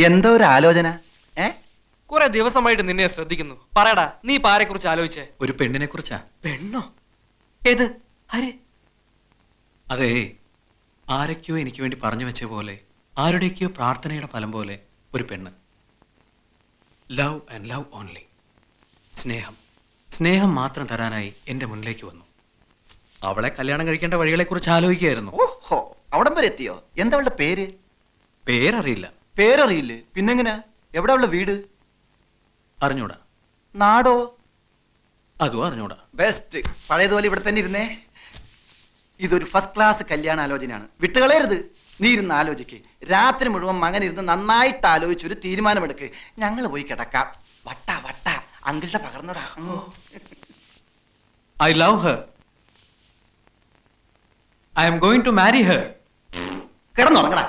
എന്തോ ഒരു ആലോചന. കുറെ ദിവസമായിട്ട് നിന്നെ ശ്രദ്ധിക്കുന്നു. പറയടാ, നീ ആരെ കുറിച്ച് ആലോചിച്ചേ? ഒരു പെണ്ണിനെ കുറിച്ചാ. പെണ്ണോ? ഏത്? ആരെ? അതെ, ആരൊക്കെയോ എനിക്ക് വേണ്ടി പറഞ്ഞു വെച്ച പോലെ, ആരുടെയൊക്കെയോ പ്രാർത്ഥനയുടെ ഫലം പോലെ ഒരു പെണ്ണ്. Love and love only. സ്നേഹം, സ്നേഹം മാത്രം തരാനായി എന്റെ മുന്നിലേക്ക് വന്നു. അവളെ കല്യാണം കഴിക്കേണ്ട വഴികളെ കുറിച്ച് ആലോചിക്കുകയായിരുന്നു. ഓഹോ, അവിടം വരെ എത്തിയോ? എന്താ അവളുടെ പേര്? പേരറിയില്ല. പേരറിയില്ലേ? പിന്നെങ്ങനാ? എവിടെ അവളുടെ വീട്? അറിഞ്ഞൂടാ. നാടോ? അതും അറിഞ്ഞൂടാ. ബെസ്റ്റ്. പഴയതുപോലെ ഇവിടെ തന്നെ ഇരുന്നേ. ഇതൊരു ഫസ്റ്റ് ക്ലാസ് കല്യാണാലോചനയാണ്. വിട്ടുകളയരുത്. നീ ഇരുന്ന് ആലോചിക്ക്. രാത്രി മുഴുവൻ മകൻ ഇരുന്ന് നന്നായിട്ട് ആലോചിച്ചൊരു തീരുമാനമെടുക്ക്. ഞങ്ങൾ പോയി കിടക്കാം. വട്ട വട്ട അങ്കിളുടെ പകർന്നതാ. I love her. I am going to marry her. കിടന്നുറങ്ങടാ.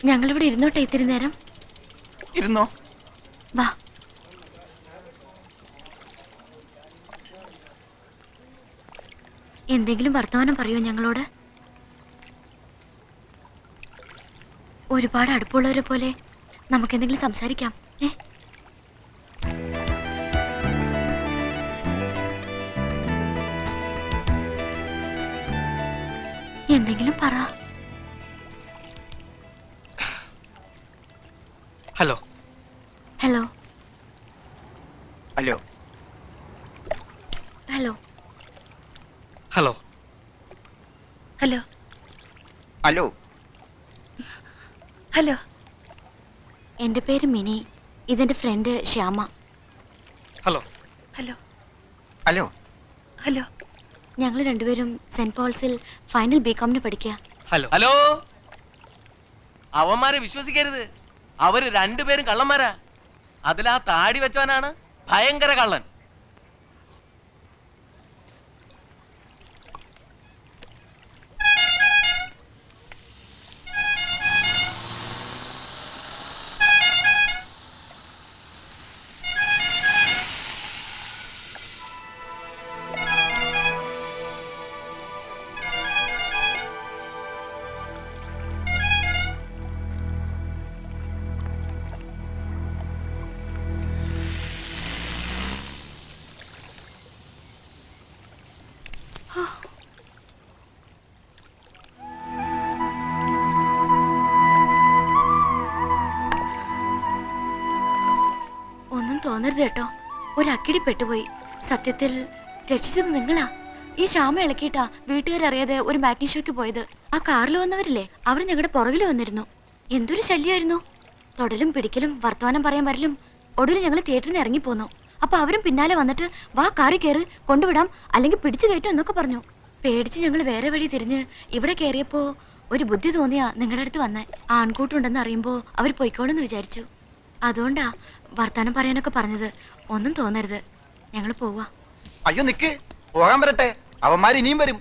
ഞങ്ങളിവിടെ ഇരുന്നോട്ടെ ഇത്തിരി നേരം? ഇരുന്നോ. വാ. എന്തെങ്കിലും വർത്തമാനം പറയോ ഞങ്ങളോട്? ഒരുപാട് അടുപ്പമുള്ളവരെ പോലെ നമുക്ക് എന്തെങ്കിലും സംസാരിക്കാം. എന്തെങ്കിലും പറ. Hello. Hello. Hello. Hello. Hello. Hello. Hello. Hello. എന്റെ പേര് മിനി. ഇതെന്റെ friend Shyama. Hello. Hello. Hello. Hello. ഞങ്ങൾ രണ്ടുപേരും സെന്റ് പോൾസിൽ ഫൈനൽ ബികോമിന് പഠിക്കുക. ഹലോ. ഹലോ. അവന്മാരെ വിശ്വസിക്കരുത്. അവര് രണ്ടുപേരും കള്ളന്മാരാ. അതിലാ താടി വെച്ചവനാണ് ഭയങ്കര കള്ളൻ. തോന്നരുത് കേട്ടോ. ഒരു അക്കിടി പെട്ടുപോയി. സത്യത്തിൽ രക്ഷിച്ചത് നിങ്ങളാ. ഈ ശ്യാമ ഇളക്കിയിട്ടാ വീട്ടുകാരറിയാതെ ഒരു മാറ്റി ഷോയ്ക്ക് പോയത്. ആ കാറിൽ വന്നവരില്ലേ, അവർ ഞങ്ങളുടെ പുറകിൽ വന്നിരുന്നു. എന്തൊരു ശല്യമായിരുന്നു. തൊടലും പിടിക്കലും വർത്തമാനം പറയാൻ വരലും. ഒടുവിൽ ഞങ്ങൾ തിയേറ്ററിൽ നിന്ന് ഇറങ്ങിപ്പോന്നു. അപ്പൊ അവരും പിന്നാലെ വന്നിട്ട് വാ കാറി കയറി കൊണ്ടുവിടാം, അല്ലെങ്കിൽ പിടിച്ചു കയറ്റും എന്നൊക്കെ പറഞ്ഞു. പേടിച്ച് ഞങ്ങൾ വേറെ വഴി തിരിഞ്ഞ് ഇവിടെ കയറിയപ്പോ ഒരു ബുദ്ധി തോന്നിയാ നിങ്ങളുടെ അടുത്ത് വന്നേ. ആൺകൂട്ടുണ്ടെന്ന് അറിയുമ്പോ അവർ പൊയ്ക്കോളെന്ന് വിചാരിച്ചു. അതുകൊണ്ടാ വർത്താനം പറയാനൊക്കെ പറഞ്ഞത്. ഒന്നും തോന്നരുത്, ഞങ്ങൾ പോവാ. അയ്യോ നിക്ക്, പോകാൻ വരട്ടെ. അവന്മാർ ഇനിയും വരും.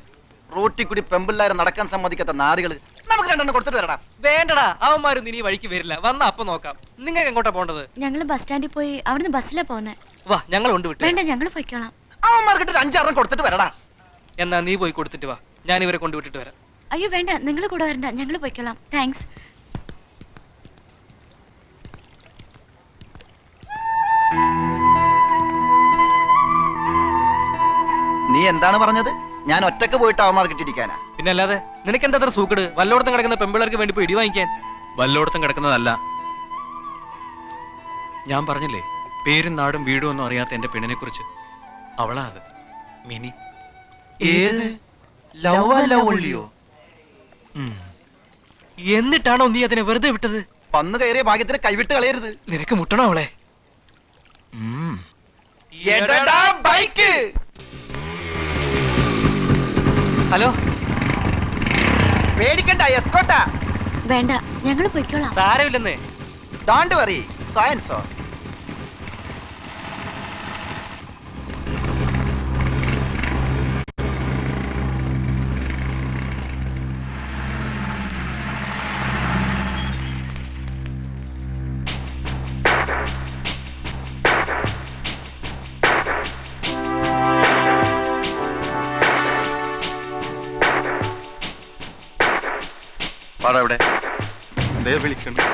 റോട്ടി കൂടി പെമ്പിള്ളാരെ നടക്കാൻ സമ്മതിക്കാത്ത നാറുകള്. നമുക്ക് രണ്ടെണ്ണം കൊടുത്തിട്ട് വരടാ. വേണ്ടടാ, അവന്മാരൊന്നും ഇനി വഴിക്ക് വരില്ല. വന്ന അപ്പൊ നോക്കാം. നിങ്ങൾക്ക് എങ്ങോട്ടാ പോണ്ടത്? ഞങ്ങൾ ബസ് സ്റ്റാൻഡിൽ പോയി അവിടുന്ന് ബസ്സിലാ പോന്നെ. വാ, ഞങ്ങൾ കൊണ്ടുവിട്ടു. വേണ്ട, ഞങ്ങൾ പോയിക്കോളാം. അവന്മാർക്കിട്ട് 5-6 കൊടുത്തിട്ട് വരടാ. എന്നാ നീ പോയി കൊടുത്തിട്ട് വാ, ഞാൻ ഇവരെ കൊണ്ടുവിട്ടിട്ട് വരാം. അയ്യോ വേണ്ട, നിങ്ങൾ കൂടെ വരണ്ട, ഞങ്ങൾ പോയിക്കോളാം. താങ്ക്സ്. എന്താണ് പറഞ്ഞത്? ഞാൻ ഒറ്റക്ക് പോയിട്ട് അവന്മാർക്ക് ഇട്ടിരിക്കാനാ? പിന്നെ അല്ലാതെ നിനക്ക് എന്താ അത്ര സൂക്കട് വല്ലോടത്തും കിടക്കുന്ന പെമ്പിള്ളേർക്ക് വേണ്ടി പോയി ഇടി വാങ്ങിക്കാൻ? വല്ലോടത്തും കിടക്കുന്നതല്ല. ഞാൻ പറഞ്ഞില്ലേ, പേരും നാടും വീടും ഒന്നും അറിയാത്ത എന്റെ പെണ്ണിനെ കുറിച്ച്. അവളാ അത്, മിനി. ഏത്? ലവ് ഒള്ളിയോ? എന്നിട്ടാണോ നീ അതിനെ വെറുതെ വിട്ടത്? വന്നു കയറിയ ഭാഗ്യത്തിന് കൈവിട്ട് കളയരുത്. നിനക്ക് മുട്ടണോ അവളെ? എടടാ ബൈക്ക്. ഹലോ, പേടിക്കണ്ട, എസ്കോട്ടാ. വേണ്ട, ഞങ്ങൾ പൊയ്ക്കോളാം. സാരമില്ലെന്നേ. Don't worry, സയൻസോ. എവിടെ വിളിക്കുന്നു?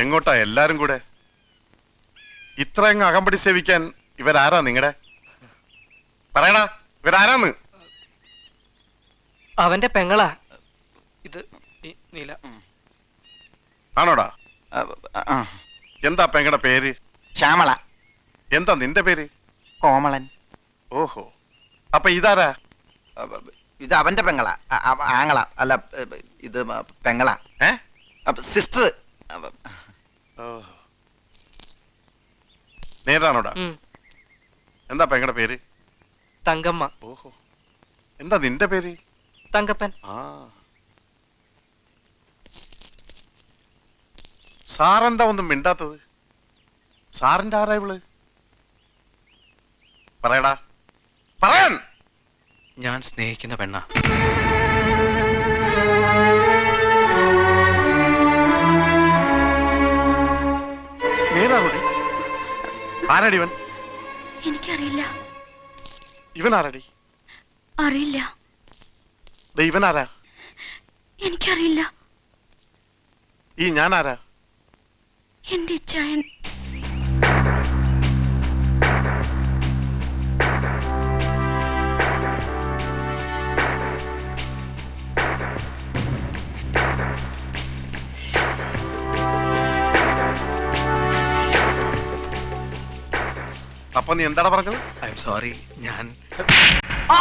എങ്ങോട്ടാ എല്ലാരും കൂടെ? ഇത്രയങ്ങ് അകമ്പടി സേവിക്കാൻ ഇവരാരാ നിങ്ങടെ? പറയടാ, ഇവരാരാന്ന്? അവന്റെ പെങ്ങളാ ഇത്. നീല ആണോടാ? എന്താ പെങ്ങടെ പേര്? ശ്യാമള. എന്താ നിന്റെ പേര്? കോമളൻ. ഓഹോ, അപ്പൊ ഇതാരാ? ഇത് അവന്റെ പെങ്ങളാ, ആങ്ങള. അല്ല, ഇത് പെങ്ങളാ, സിസ്റ്റർ. നേരാണോടാ? എന്താ പെങ്ങടെ പേര്? തങ്കമ്മ. ഓഹോ, എന്താ നിന്റെ പേര്? തങ്കപ്പൻ. ആ, സാറെന്താ ഒന്നും മിണ്ടാത്തത്? സാറിന്റെ ആരാ ഇവള്? പറയടാ, പറയാൻ. ഞാൻ സ്നേഹിക്കുന്ന പെണ്ണ. നേരാണോടി? ആരാടി ഇവൻ? എനിക്കറിയില്ല. ഇവൻ ആരാടി? അറിയില്ല. ഇവൻ ആരാ? എനിക്കറിയില്ല. ഈ ഞാൻ ആരാ? എന്റെ ഇച്ഛായൻ. അപ്പൊ നീ എന്താടാ പറഞ്ഞത്? I am sorry. ഞാൻ ആ!